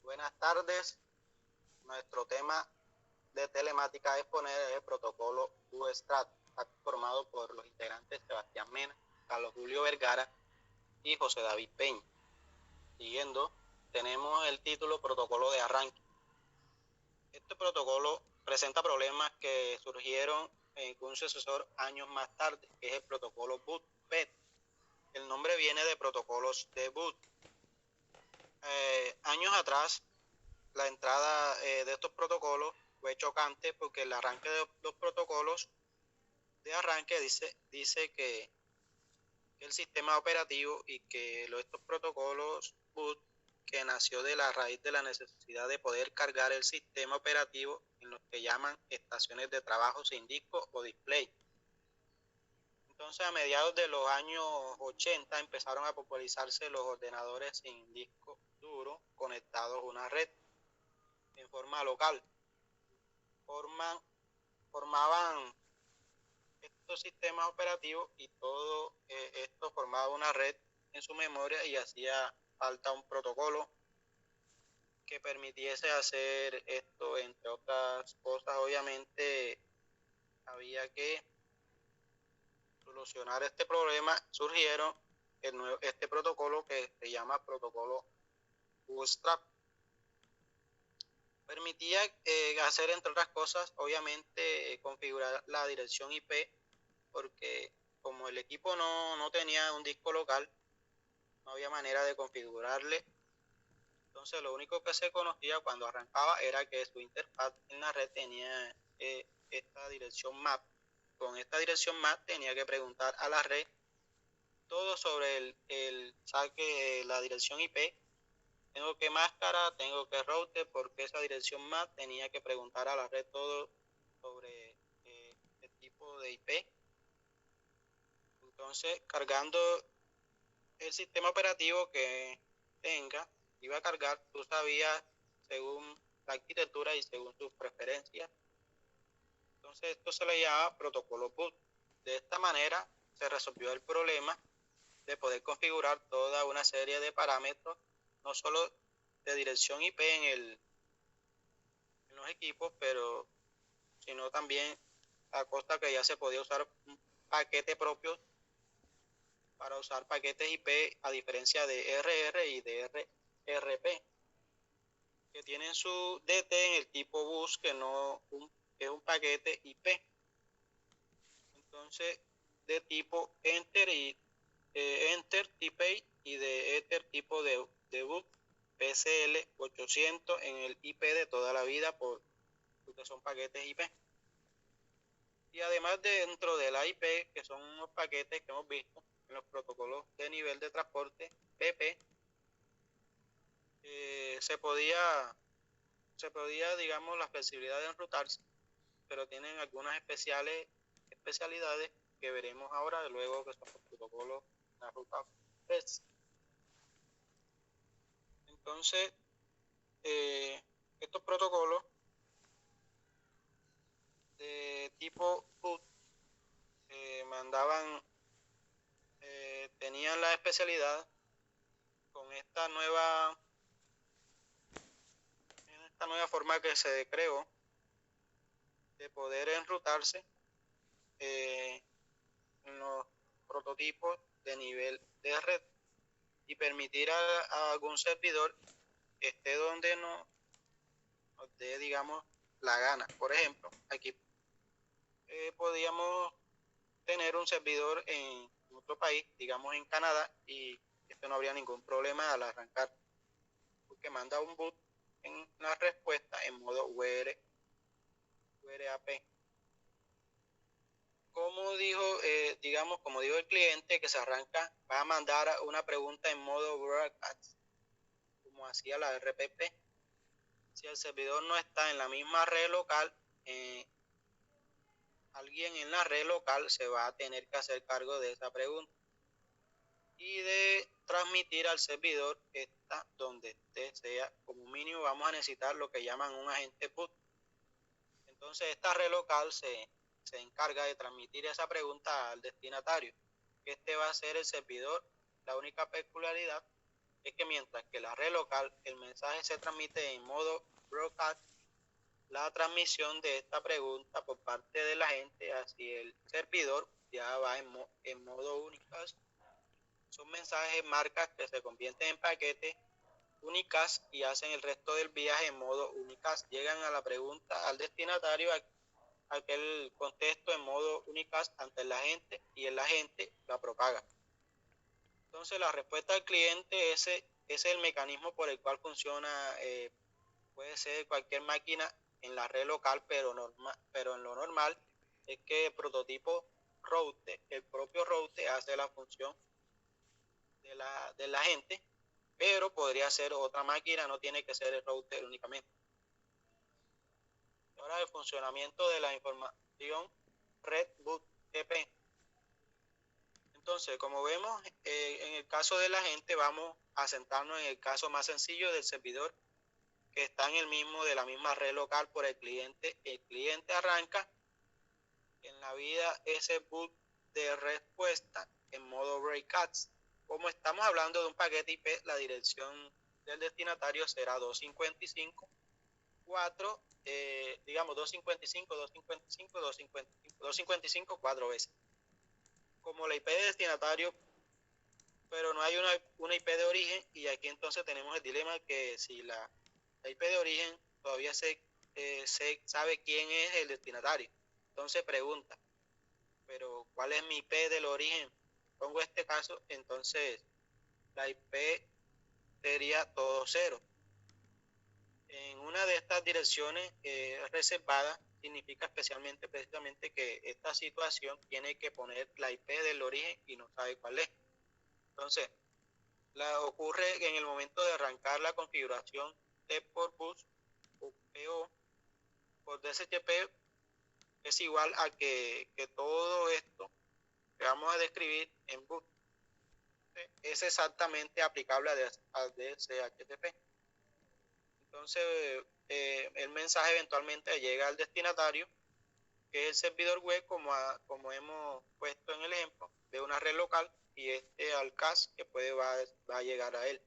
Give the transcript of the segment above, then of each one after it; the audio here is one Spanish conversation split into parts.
Buenas tardes. Nuestro tema de telemática a exponer es el protocolo Bootstrap, formado por los integrantes Sebastián Mena, Carlos Julio Vergara y José David Peña. Siguiendo, tenemos el título Protocolo de arranque. Este protocolo presenta problemas que surgieron en un sucesor años más tarde, que es el protocolo bootped. El nombre viene de protocolos de boot. Años atrás, la entrada de estos protocolos fue chocante porque el arranque de los protocolos de arranque dice que el sistema operativo y que estos protocolos boot, que nació de la raíz de la necesidad de poder cargar el sistema operativo en lo que llaman estaciones de trabajo sin disco o display. Entonces, a mediados de los años 80 empezaron a popularizarse los ordenadores sin disco duro conectados a una red en forma local. Formaban estos sistemas operativos y todo esto formaba una red en su memoria y hacía falta un protocolo que permitiese hacer esto, entre otras cosas. Obviamente había que solucionar este problema. Surgieron este protocolo que se llama protocolo Bootstrap. Permitía hacer, entre otras cosas, obviamente configurar la dirección IP, porque como el equipo no tenía un disco local, no había manera de configurarle. Entonces lo único que se conocía cuando arrancaba era que su interfaz en la red tenía esta dirección MAP. Con esta dirección MAP tenía que preguntar a la red todo sobre el saque, la dirección IP. Tengo que máscara, tengo que router, porque esa dirección MAP tenía que preguntar a la red todo sobre el tipo de IP. Entonces, cargando el sistema operativo que tenga, iba a cargar, tú sabías según la arquitectura y según sus preferencias. Entonces, esto se le llama protocolo boot. De esta manera se resolvió el problema de poder configurar toda una serie de parámetros, no solo de dirección IP en los equipos, pero sino también a costa que ya se podía usar un paquete propio para usar paquetes IP, a diferencia de RR y de RP, que tienen su DT en el tipo bus, que es un paquete IP. Entonces, de tipo enter y enter type y de ether tipo de boot PCL 800 en el IP de toda la vida, porque son paquetes IP. Y además, dentro de la IP, que son unos paquetes que hemos visto en los protocolos de nivel de transporte PP, se podía, digamos, la flexibilidad de enrutarse, pero tienen algunas especialidades que veremos ahora, luego, que son los protocolos de la ruta PES. Entonces, estos protocolos de tipo boot tenían la especialidad con esta nueva forma que se creó de poder enrutarse en los prototipos de nivel de red y permitir a algún servidor esté donde nos dé, digamos, la gana. Por ejemplo, aquí podíamos tener un servidor en otro país, digamos en Canadá, y esto no habría ningún problema al arrancar, porque manda un boot en la respuesta en modo URAP. Como dijo el cliente que se arranca, va a mandar una pregunta en modo broadcast, como hacía la RPP. Si el servidor no está en la misma red local, alguien en la red local se va a tener que hacer cargo de esa pregunta y de transmitir al servidor esta donde sea. Como mínimo vamos a necesitar lo que llaman un agente boot. Entonces esta red local se encarga de transmitir esa pregunta al destinatario. Este va a ser el servidor. La única peculiaridad es que mientras que la red local el mensaje se transmite en modo broadcast, la transmisión de esta pregunta por parte de la gente hacia el servidor ya va en modo unicast. Son mensajes marcas que se convierten en paquetes unicast y hacen el resto del viaje en modo unicast. Llegan a la pregunta al destinatario aquel contexto en modo unicast ante la gente y el agente la propaga. Entonces la respuesta del cliente, ese es el mecanismo por el cual funciona, puede ser cualquier máquina en la red local, pero en lo normal es que el prototipo route, el propio route hace la función de la gente, pero podría ser otra máquina, no tiene que ser el router únicamente. Ahora el funcionamiento de la información red boot TP. Entonces, como vemos, en el caso de la gente vamos a sentarnos en el caso más sencillo del servidor que está en el mismo de la misma red local por el cliente. El cliente arranca en la vida ese boot de respuesta en modo broadcast. Como estamos hablando de un paquete IP, la dirección del destinatario será 255.4, digamos 255, 255, 255, 255 4 veces. Como la IP de destinatario, pero no hay una IP de origen, y aquí entonces tenemos el dilema que si la IP de origen todavía se sabe quién es el destinatario. Entonces pregunta, pero ¿cuál es mi IP del origen? Pongo este caso, entonces la IP sería todo cero. En una de estas direcciones reservadas significa especialmente precisamente que esta situación tiene que poner la IP del origen y no sabe cuál es. Entonces, ocurre en el momento de arrancar la configuración de por bus o PO por DSCP es igual a que todo esto que vamos a describir en boot es exactamente aplicable a DSHCP. Entonces, el mensaje eventualmente llega al destinatario, que es el servidor web, como hemos puesto en el ejemplo, de una red local, y al CAS que va a llegar a él.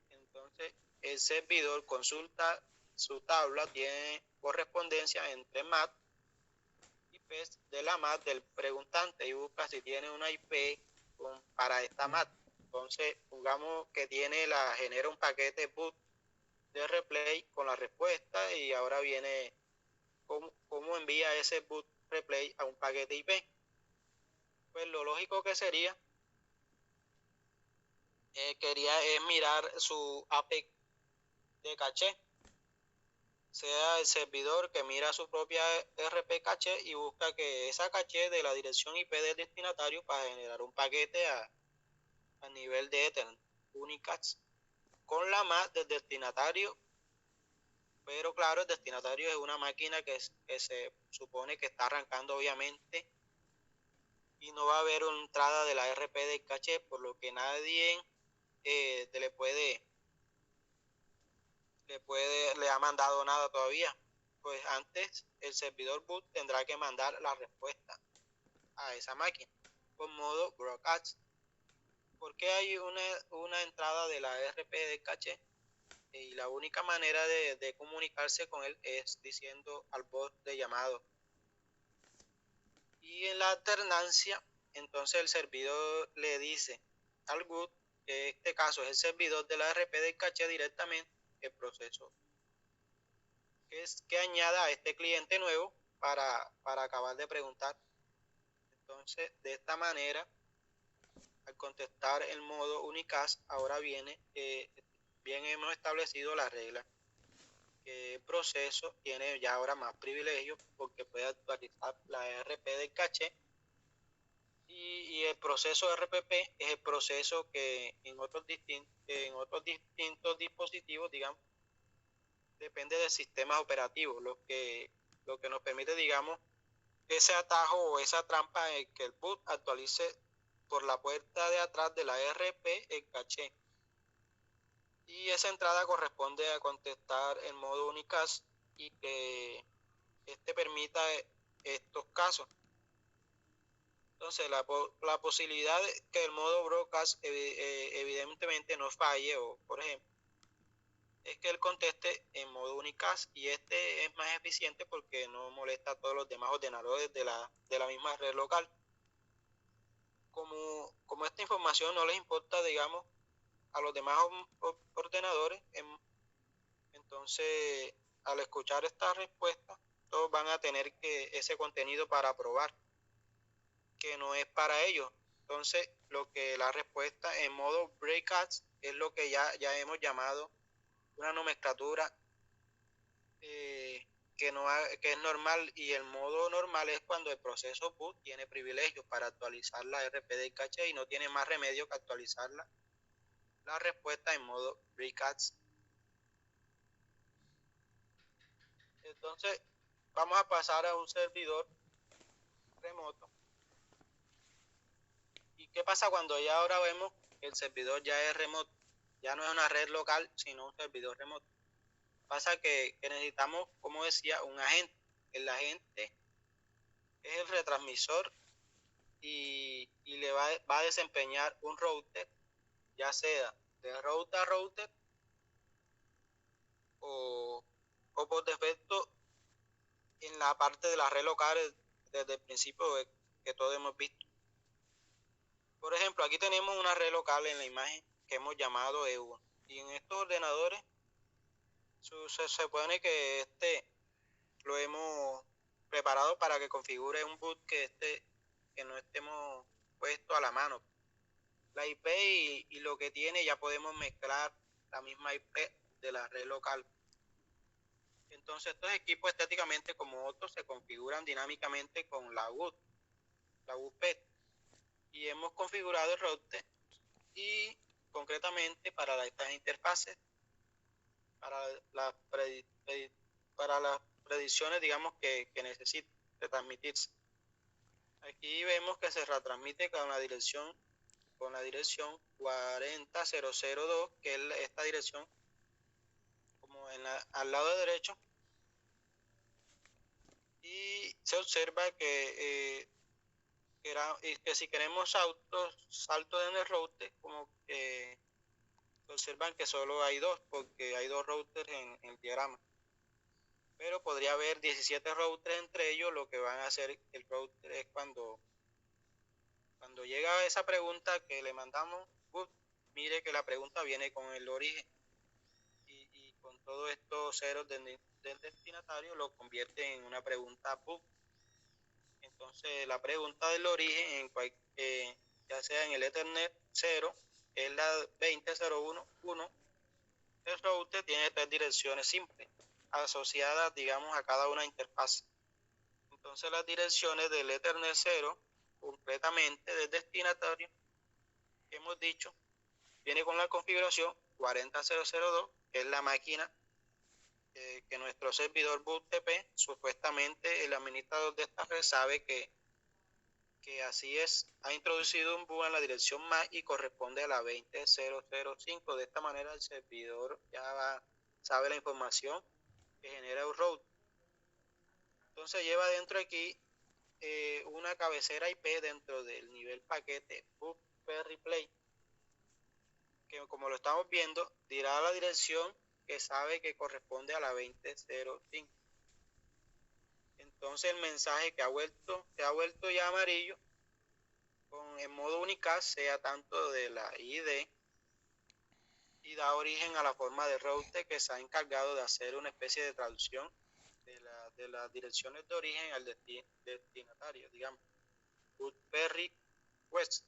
Entonces, el servidor consulta su tabla, tiene correspondencia entre MAC y IPs de la MAC del preguntante y busca si tiene una IP para esta MAC. Entonces, jugamos que genera un paquete boot de replay con la respuesta, y ahora viene cómo envía ese boot replay a un paquete IP. Pues lo lógico que sería es mirar su API de caché, sea el servidor que mira su propia RP caché y busca que esa caché de la dirección IP del destinatario para generar un paquete a nivel de Ethernet unicast con la MAC del destinatario. Pero claro, el destinatario es una máquina que se supone que está arrancando obviamente, y no va a haber una entrada de la RP del caché, por lo que nadie le ha mandado nada todavía. Pues antes el servidor boot tendrá que mandar la respuesta a esa máquina por modo broadcast. Porque hay una entrada de la RP del caché, y la única manera de comunicarse con él es diciendo al bot de llamado. Y en la alternancia, entonces el servidor le dice al boot, que en este caso es el servidor de la RP del caché directamente, el proceso que añada a este cliente nuevo para acabar de preguntar. Entonces, de esta manera, al contestar el modo unicast, ahora bien hemos establecido la regla, que el proceso tiene ya ahora más privilegios porque puede actualizar la RP del caché, y el proceso RPP es el proceso que en otros distintos dispositivos, digamos, depende del sistema operativo, lo que nos permite, digamos, ese atajo o esa trampa en que el boot actualice por la puerta de atrás de la RP el caché, y esa entrada corresponde a contestar en modo unicast y que permita estos casos. Entonces, la posibilidad de que el modo broadcast evidentemente no falle, o por ejemplo, es que él conteste en modo unicast, y este es más eficiente porque no molesta a todos los demás ordenadores de la misma red local. Como esta información no les importa, digamos, a los demás ordenadores, entonces al escuchar esta respuesta, todos van a tener ese contenido para probar que no es para ellos. Entonces, lo que la respuesta en modo breakouts es lo que ya hemos llamado una nomenclatura que es normal, y el modo normal es cuando el proceso boot tiene privilegios para actualizar la RPD y caché y no tiene más remedio que actualizar la respuesta en modo breakouts. Entonces, vamos a pasar a un servidor remoto. ¿Y qué pasa cuando ya ahora vemos que el servidor ya es remoto? Ya no es una red local, sino un servidor remoto. Pasa que necesitamos, como decía, un agente. El agente es el retransmisor y le va a desempeñar un router, ya sea de router a router o por defecto en la parte de las redes locales desde el principio que todos hemos visto. Por ejemplo, aquí tenemos una red local en la imagen que hemos llamado E1, y en estos ordenadores se supone que lo hemos preparado para que configure un boot que no estemos puesto a la mano. La IP y lo que tiene, ya podemos mezclar la misma IP de la red local. Entonces estos equipos estéticamente como otros se configuran dinámicamente con la boot PET, y hemos configurado el router y concretamente para estas interfaces, para las predicciones, digamos, que necesita retransmitirse. Aquí vemos que se retransmite con la dirección 40002, que es esta dirección como al lado derecho, y se observa que si queremos saltos en el router, como que observan que solo hay dos, porque hay dos routers en el diagrama, pero podría haber 17 routers entre ellos. Lo que van a hacer el router es cuando llega esa pregunta que le mandamos, mire que la pregunta viene con el origen, y con todos estos ceros del destinatario lo convierte en una pregunta boot. Entonces la pregunta del origen, ya sea en el Ethernet 0, es la 20.0.1.1. El router tiene 3 direcciones simples asociadas, digamos, a cada una interfaz. Entonces las direcciones del Ethernet 0, completamente del destinatario, que hemos dicho, viene con la configuración 40002, que es la máquina que nuestro servidor BootTP, supuestamente el administrador de esta red sabe que así es, ha introducido un boot en la dirección MAC y corresponde a la 20.0.0.5. De esta manera el servidor ya sabe la información que genera un router. Entonces lleva dentro aquí una cabecera IP dentro del nivel paquete boot replay, que como lo estamos viendo dirá la dirección que sabe que corresponde a la 20.0.5. Entonces el mensaje que ha vuelto ya amarillo en modo unicast, sea tanto de la ID, y da origen a la forma de router que se ha encargado de hacer una especie de traducción de las direcciones de origen al destinatario, digamos, boot request.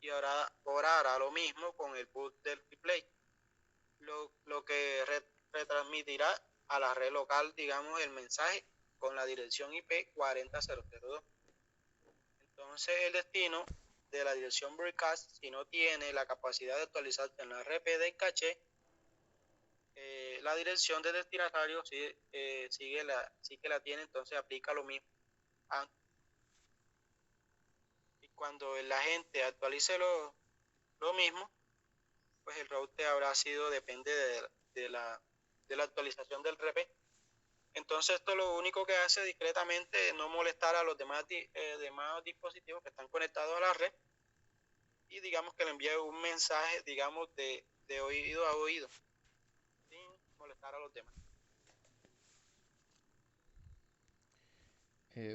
Y ahora hará lo mismo con el boot del replay, lo que retransmitirá a la red local, digamos, el mensaje con la dirección IP 40002. Entonces el destino de la dirección broadcast, si no tiene la capacidad de actualizarse en la RPD en caché, la dirección de destinatario sí que la tiene, entonces aplica lo mismo. Y cuando el agente actualice lo mismo, pues el router habrá sido, depende de la actualización del RP, Entonces esto lo único que hace discretamente es no molestar a los demás dispositivos que están conectados a la red y digamos que le envíe un mensaje, digamos, de oído a oído, sin molestar a los demás.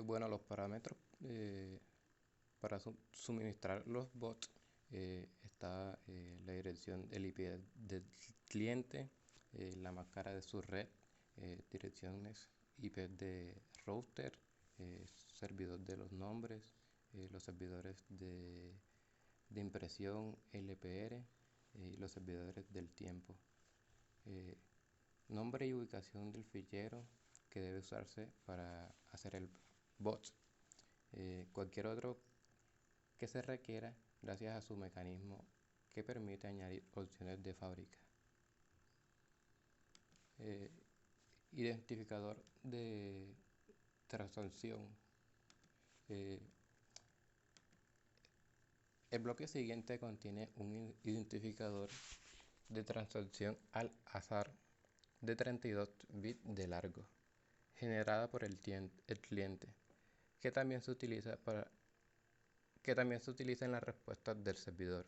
Bueno, los parámetros para suministrar los bots está la dirección del IP del cliente, la máscara de su red, direcciones IP de router, servidor de los nombres, los servidores de impresión LPR y los servidores del tiempo. Nombre y ubicación del fichero que debe usarse para hacer el bot. Cualquier otro que se requiera gracias a su mecanismo que permite añadir opciones de fábrica. Identificador de transacción. El bloque siguiente contiene un identificador de transacción al azar de 32 bits de largo, generada por el cliente, que también se utiliza en las respuestas del servidor.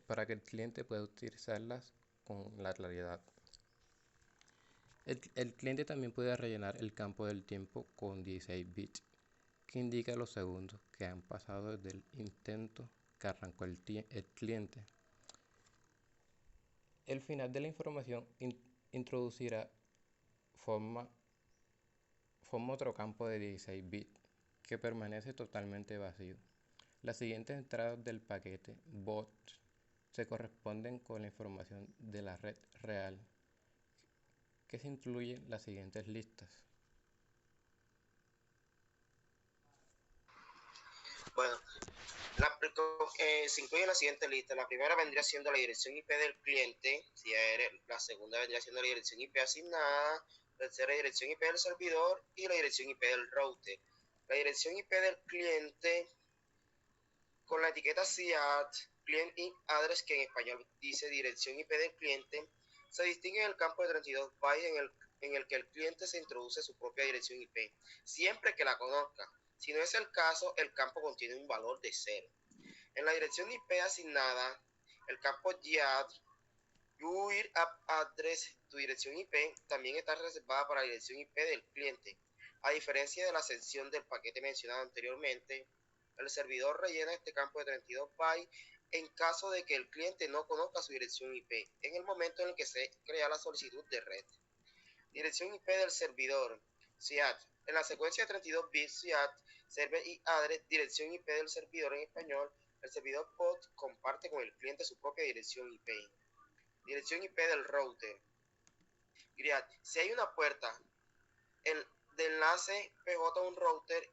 Para que el cliente pueda utilizarlas con la claridad. El cliente también puede rellenar el campo del tiempo con 16 bits, que indica los segundos que han pasado desde el intento que arrancó el cliente. El final de la información introducirá forma otro campo de 16 bits que permanece totalmente vacío. Las siguientes entradas del paquete bot se corresponden con la información de la red real, que se incluyen las siguientes listas. Bueno, se incluye la siguiente lista. La primera vendría siendo la dirección IP del cliente, la segunda vendría siendo la dirección IP asignada, la tercera dirección IP del servidor y la dirección IP del router. La dirección IP del cliente con la etiqueta CIAT, Client IP Address, que en español dice dirección IP del cliente, se distingue en el campo de 32 bytes en el que el cliente se introduce su propia dirección IP, siempre que la conozca. Si no es el caso, el campo contiene un valor de 0. En la dirección IP asignada, el campo GIAD, UIR Address, tu dirección IP, también está reservada para la dirección IP del cliente. A diferencia de la sección del paquete mencionado anteriormente, el servidor rellena este campo de 32 bytes en caso de que el cliente no conozca su dirección IP en el momento en el que se crea la solicitud de red. Dirección IP del servidor, SIAT. En la secuencia de 32 bits SIAT, Server IP Address, dirección IP del servidor en español, el servidor bot comparte con el cliente su propia dirección IP. Dirección IP del router. GRIAD. Si hay una puerta de enlace PJ a un router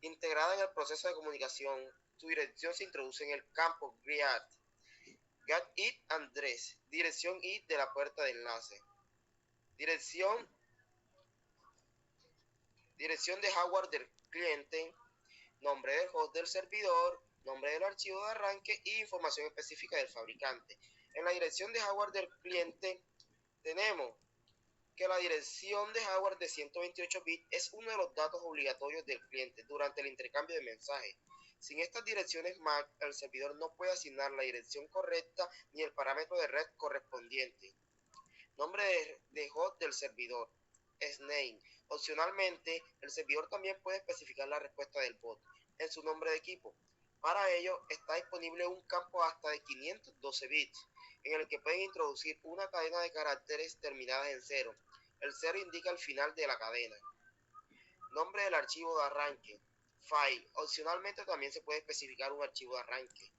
integrada en el proceso de comunicación, su dirección se introduce en el campo GRIAD. GAT IP Address, dirección IP de la puerta de enlace. Dirección de hardware del cliente, nombre del host del servidor, nombre del archivo de arranque y información específica del fabricante. En la dirección de hardware del cliente tenemos que la dirección de hardware de 128 bits es uno de los datos obligatorios del cliente durante el intercambio de mensajes. Sin estas direcciones MAC, el servidor no puede asignar la dirección correcta ni el parámetro de red correspondiente. Nombre de host del servidor, SNAME. Opcionalmente, el servidor también puede especificar la respuesta del bot en su nombre de equipo. Para ello, está disponible un campo hasta de 512 bits, en el que pueden introducir una cadena de caracteres terminadas en 0. El 0 indica el final de la cadena. Nombre del archivo de arranque, file. Opcionalmente también se puede especificar un archivo de arranque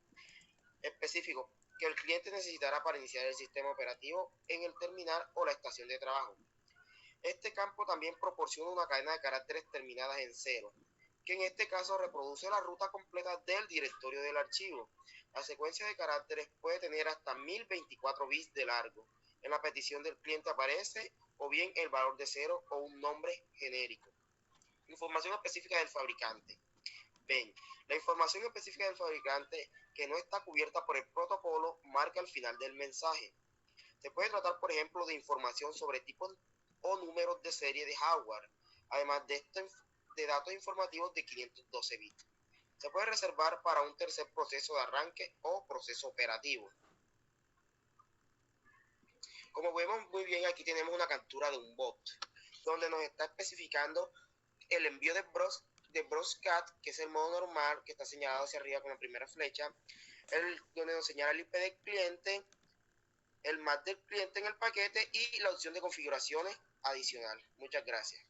específico que el cliente necesitará para iniciar el sistema operativo en el terminal o la estación de trabajo. Este campo también proporciona una cadena de caracteres terminadas en 0, que en este caso reproduce la ruta completa del directorio del archivo. La secuencia de caracteres puede tener hasta 1024 bits de largo. En la petición del cliente aparece o bien el valor de 0 o un nombre genérico. Información específica del fabricante. Ven, la información específica del fabricante que no está cubierta por el protocolo marca el final del mensaje. Se puede tratar, por ejemplo, de información sobre tipos o números de serie de hardware, además de datos informativos de 512 bits. Se puede reservar para un tercer proceso de arranque o proceso operativo. Como vemos muy bien, aquí tenemos una captura de un bot, donde nos está especificando el envío de broadcast, que es el modo normal, que está señalado hacia arriba con la primera flecha, donde nos señala el IP del cliente, el MAC del cliente en el paquete y la opción de configuraciones adicional. Muchas gracias.